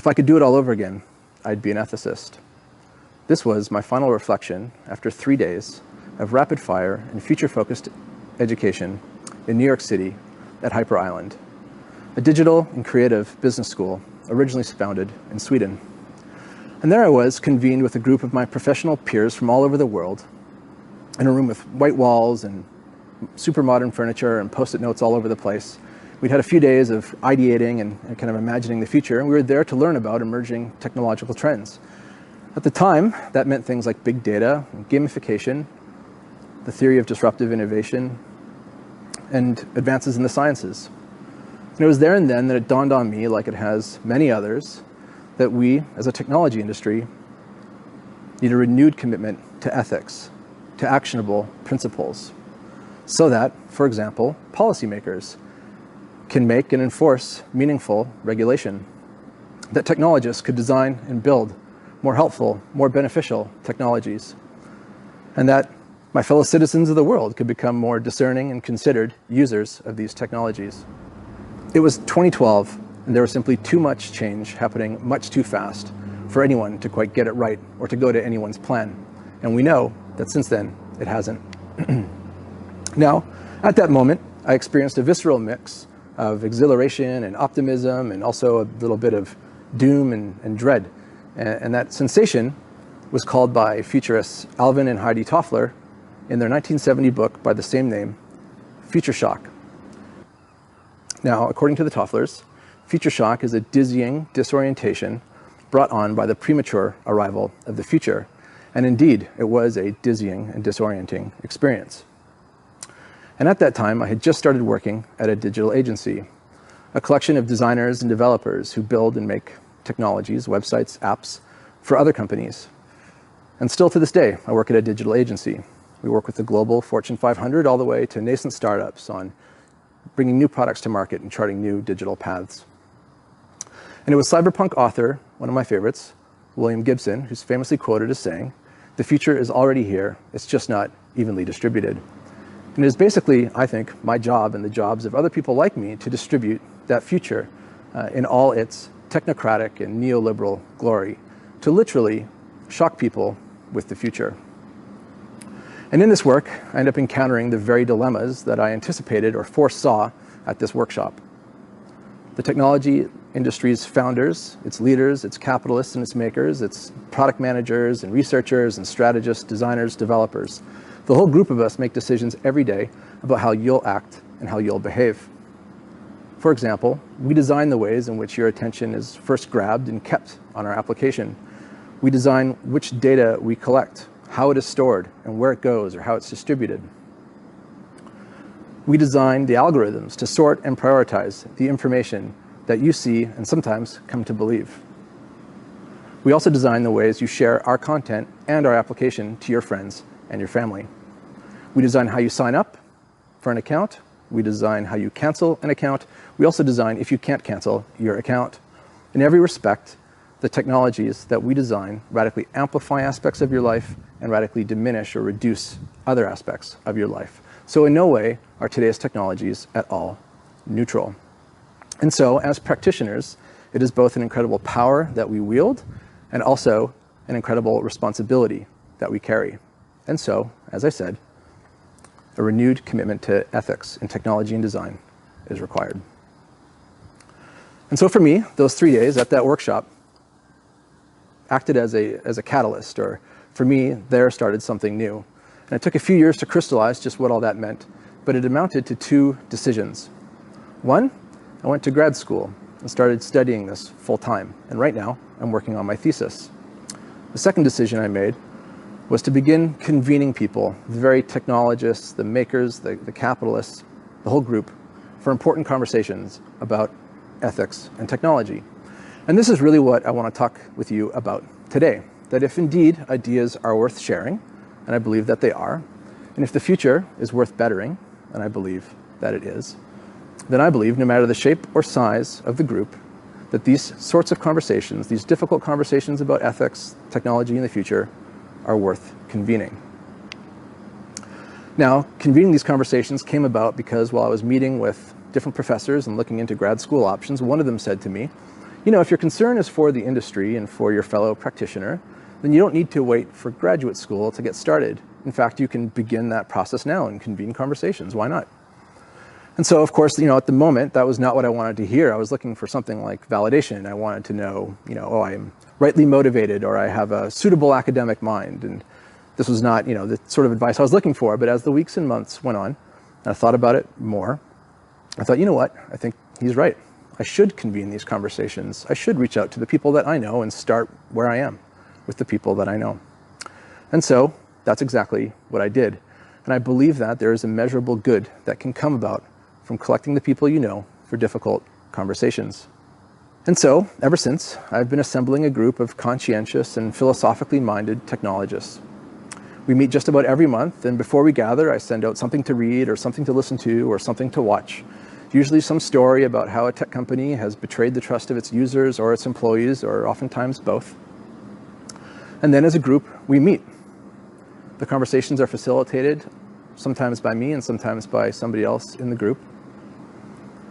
I could do it all over again, I'd be an ethicist. This was my final reflection after 3 days of rapid-fire and future-focused education in New York City at Hyper Island, a digital and creative business school originally founded in Sweden. And there I was, convened with a group of my professional peers from all over the world, in a room with white walls and super modern furniture and post-it notes all over the place. We'd had a few days of ideating and kind of imagining the future, and we were there to learn about emerging technological trends. At the time, that meant things like big data, and gamification, the theory of disruptive innovation, and advances in the sciences. And it was there and then that it dawned on me, like it has many others, that we, as a technology industry, need a renewed commitment to ethics, to actionable principles, so that, for example, policymakers can make and enforce meaningful regulation, that technologists could design and build more helpful, more beneficial technologies, and that my fellow citizens of the world could become more discerning and considered users of these technologies. It was 2012, and there was simply too much change happening much too fast for anyone to quite get it right or to go to anyone's plan. And we know that since then, it hasn't. Now, at that moment, I experienced a visceral mix of exhilaration and optimism and also a little bit of doom and dread. And that sensation was called by futurists Alvin and Heidi Toffler in their 1970 book by the same name, Future Shock. Now, according to the Tofflers, future shock is a dizzying disorientation brought on by the premature arrival of the future. And indeed, it was a dizzying and disorienting experience. And at that time, I had just started working at a digital agency, a collection of designers and developers who build and make technologies, websites, apps for other companies. And still to this day, I work at a digital agency. We work with the global Fortune 500 all the way to nascent startups on bringing new products to market and charting new digital paths. And it was cyberpunk author, one of my favorites, William Gibson, who's famously quoted as saying, "The future is already here, it's just not evenly distributed." And it is basically, I think, my job and the jobs of other people like me to distribute that future in all its technocratic and neoliberal glory, to literally shock people with the future. And in this work, I end up encountering the very dilemmas that I anticipated or foresaw at this workshop. The technology industry's founders, its leaders, its capitalists and its makers, its product managers and researchers and strategists, designers, developers. The whole group of us make decisions every day about how you'll act and how you'll behave. For example, we design the ways in which your attention is first grabbed and kept on our application. We design which data we collect, how it is stored, and where it goes or how it's distributed. We design the algorithms to sort and prioritize the information that you see and sometimes come to believe. We also design the ways you share our content and our application to your friends and your family. We design how you sign up for an account. We design how you cancel an account. We also design if you can't cancel your account. In every respect, the technologies that we design radically amplify aspects of your life and radically diminish or reduce other aspects of your life. So in no way are today's technologies at all neutral. And so as practitioners, it is both an incredible power that we wield and also an incredible responsibility that we carry. And so, as I said, a renewed commitment to ethics in technology and design is required. And so for me, those 3 days at that workshop acted as a catalyst, or for me, there started something new. And it took a few years to crystallize just what all that meant, but it amounted to 2 decisions. One, I went to grad school and started studying this full time, and right now, I'm working on my thesis. The second decision I made was to begin convening people, the very technologists, the makers, the capitalists, the whole group, for important conversations about ethics and technology. And this is really what I want to talk with you about today, that if indeed ideas are worth sharing, and I believe that they are, and if the future is worth bettering, and I believe that it is, then I believe no matter the shape or size of the group, that these sorts of conversations, these difficult conversations about ethics, technology, and the future, are worth convening. Now, convening these conversations came about because while I was meeting with different professors and looking into grad school options, one of them said to me, if your concern is for the industry and for your fellow practitioner, then you don't need to wait for graduate school to get started. In fact, you can begin that process now and convene conversations. Why not? And so, of course, at the moment, that was not what I wanted to hear. I was looking for something like validation. I wanted to know, oh, I am rightly motivated, or I have a suitable academic mind. And this was not, the sort of advice I was looking for. But as the weeks and months went on, and I thought about it more, I thought, you know what? I think he's right. I should convene these conversations. I should reach out to the people that I know and start where I am, with the people that I know. And so that's exactly what I did. And I believe that there is a measurable good that can come about from collecting the people you know for difficult conversations. And so, ever since, I've been assembling a group of conscientious and philosophically minded technologists. We meet just about every month, and before we gather, I send out something to read or something to listen to or something to watch. Usually some story about how a tech company has betrayed the trust of its users or its employees, or oftentimes both. And then as a group, we meet. The conversations are facilitated, sometimes by me and sometimes by somebody else in the group.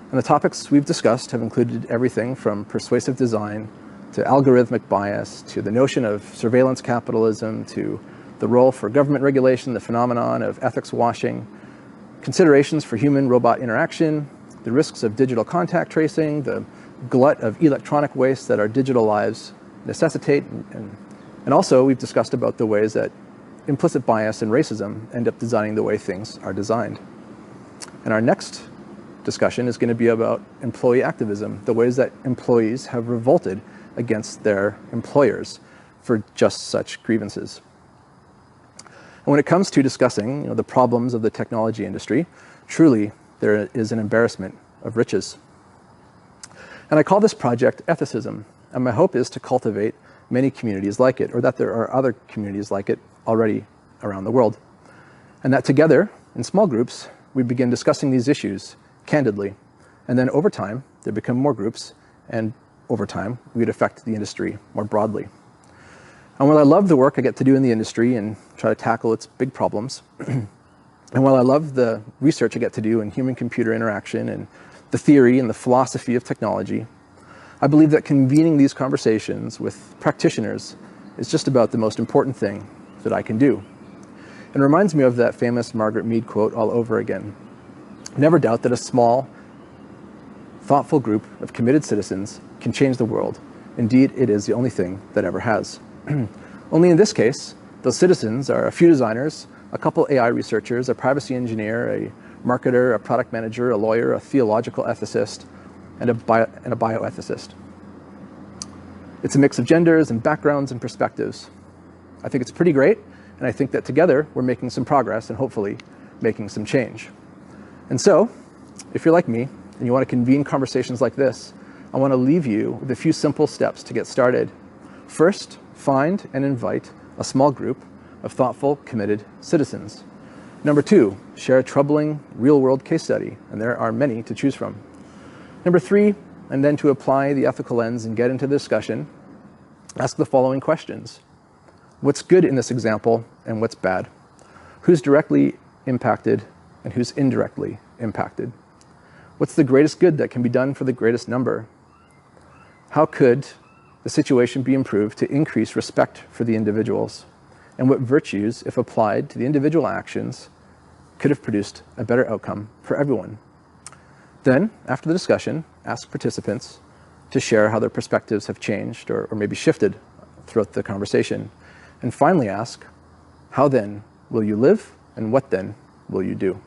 And the topics we've discussed have included everything from persuasive design to algorithmic bias to the notion of surveillance capitalism to the role for government regulation, the phenomenon of ethics washing, considerations for human-robot interaction, the risks of digital contact tracing, the glut of electronic waste that our digital lives necessitate, and also we've discussed about the ways that implicit bias and racism end up designing the way things are designed. And our next discussion is going to be about employee activism, the ways that employees have revolted against their employers for just such grievances. And when it comes to discussing the problems of the technology industry, truly there is an embarrassment of riches. And I call this project ethicism, and my hope is to cultivate many communities like it, or that there are other communities like it already around the world. And that together, in small groups, we begin discussing these issues candidly. And then over time, there become more groups, and over time, we would affect the industry more broadly. And while I love the work I get to do in the industry and try to tackle its big problems, and while I love the research I get to do in human-computer interaction and the theory and the philosophy of technology, I believe that convening these conversations with practitioners is just about the most important thing that I can do. It reminds me of that famous Margaret Mead quote all over again. Never doubt that a small, thoughtful group of committed citizens can change the world. Indeed, it is the only thing that ever has. Only in this case, those citizens are a few designers, a couple AI researchers, a privacy engineer, a marketer, a product manager, a lawyer, a theological ethicist, and a bioethicist. It's a mix of genders and backgrounds and perspectives. I think it's pretty great, and I think that together we're making some progress and hopefully making some change. And so, if you're like me and you want to convene conversations like this, I want to leave you with a few simple steps to get started. First, find and invite a small group of thoughtful, committed citizens. Number two, share a troubling real-world case study, and there are many to choose from. Number three, and then to apply the ethical lens and get into the discussion, ask the following questions. What's good in this example and what's bad? Who's directly impacted and who's indirectly impacted? What's the greatest good that can be done for the greatest number? How could the situation be improved to increase respect for the individuals? And what virtues, if applied to the individual actions, could have produced a better outcome for everyone? Then, after the discussion, ask participants to share how their perspectives have changed or maybe shifted throughout the conversation. And finally ask, how then will you live and what then will you do?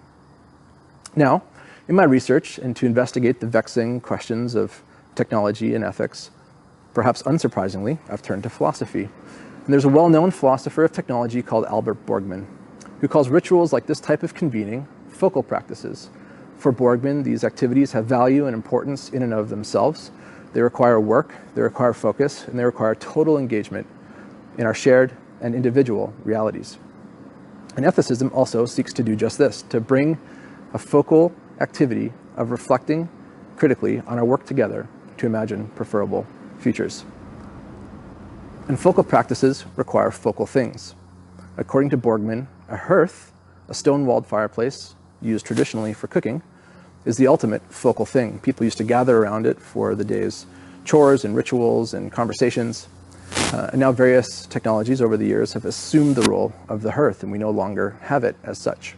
Now, in my research and to investigate the vexing questions of technology and ethics, perhaps unsurprisingly, I've turned to philosophy. And there's a well-known philosopher of technology called Albert Borgman, who calls rituals like this type of convening focal practices. For Borgman, these activities have value and importance in and of themselves. They require work, they require focus, and they require total engagement in our shared and individual realities. And ethicism also seeks to do just this, to bring a focal activity of reflecting critically on our work together to imagine preferable futures. And focal practices require focal things. According to Borgman, a hearth, a stone-walled fireplace used traditionally for cooking, is the ultimate focal thing. People used to gather around it for the day's chores and rituals and conversations. And now various technologies over the years have assumed the role of the hearth, and we no longer have it as such.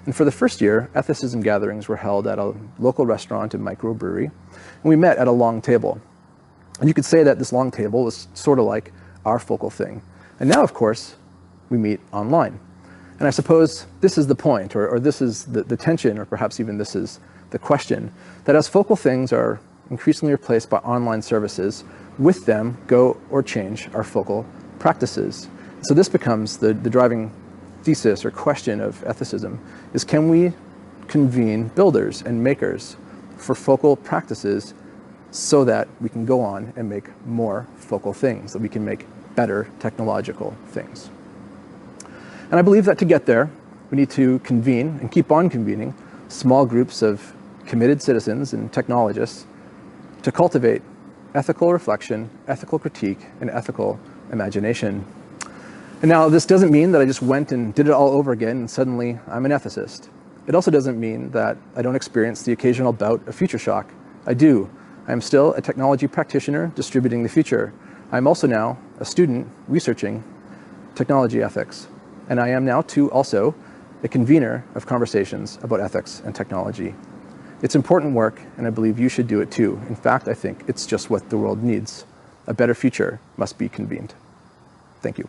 And for the first year, ethicism gatherings were held at a local restaurant and microbrewery, and we met at a long table. And you could say that this long table was sort of like our focal thing. And now, of course, we meet online. And I suppose this is the point, or this is the tension, or perhaps even this is the question, that as focal things are increasingly replaced by online services, with them go or change our focal practices. So this becomes the driving thesis or question of ethicism, is can we convene builders and makers for focal practices so that we can go on and make more focal things, that we can make better technological things. And I believe that to get there, we need to convene and keep on convening small groups of committed citizens and technologists to cultivate ethical reflection, ethical critique, and ethical imagination. And now this doesn't mean that I just went and did it all over again and suddenly I'm an ethicist. It also doesn't mean that I don't experience the occasional bout of future shock. I do. I am still a technology practitioner distributing the future. I'm also now a student researching technology ethics. And I am now too also a convener of conversations about ethics and technology. It's important work, and I believe you should do it too. In fact, I think it's just what the world needs. A better future must be convened. Thank you.